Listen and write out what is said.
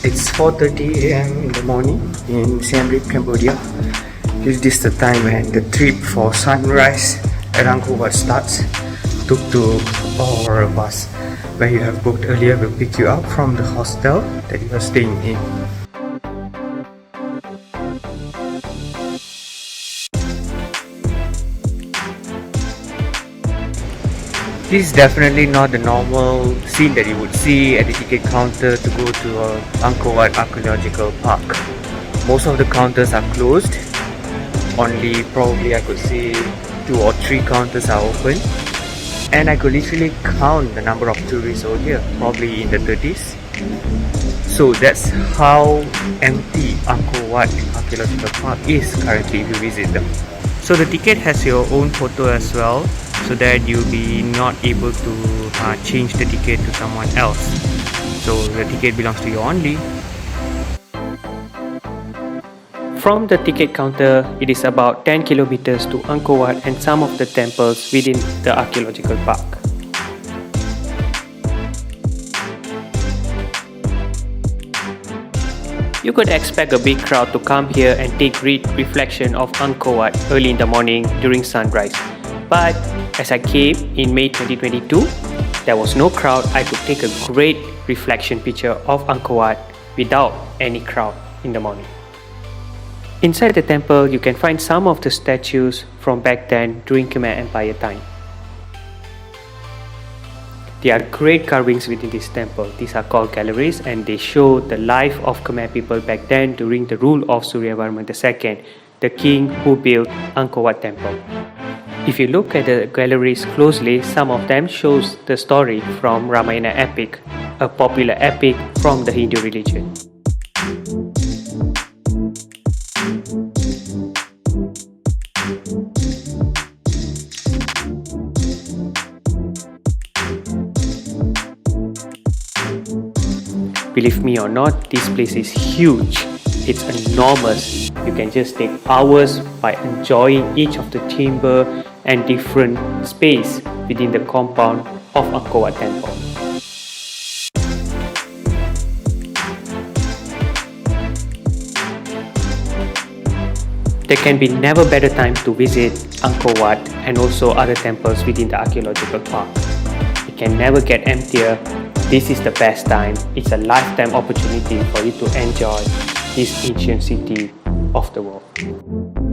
It's 4:30 a.m. in the morning in Siem Reap, Cambodia. This is the time when the trip for sunrise at Angkor Wat starts. Tuk-tuk or a bus where you have booked earlier will pick you up from the hostel that you are staying in. This is definitely not the normal scene that you would see at the ticket counter to go to Angkor Wat Archaeological Park. Most of the counters are closed. Only probably I could see 2 or 3 counters are open. And I could literally count the number of tourists over here, probably in the 30s. So that's how empty Angkor Wat Archaeological Park is currently if you visit them. So the ticket has your own photo as well, so that you'll be not able to change the ticket to someone else. So the ticket belongs to you only. From the ticket counter, it is about 10 kilometers to Angkor Wat and some of the temples within the archaeological park. You could expect a big crowd to come here and take great reflection of Angkor Wat early in the morning during sunrise. But as I came in May 2022, there was no crowd. I could take a great reflection picture of Angkor Wat without any crowd in the morning. Inside the temple, you can find some of the statues from back then during Kmer Empire time. There are great carvings within this temple. These are called galleries and they show the life of Khmer people back then during the rule of Suryavarman II, the king who built Angkor Wat temple. If you look at the galleries closely, some of them shows the story from Ramayana Epic, a popular epic from the Hindu religion. Believe me or not, this place is huge. It's enormous. You can just take hours by enjoying each of the chamber and different space within the compound of Angkor Wat temple. There can be never better time to visit Angkor Wat and also other temples within the archaeological park. It can never get emptier. This is the best time. It's a lifetime opportunity for you to enjoy this ancient city of the world.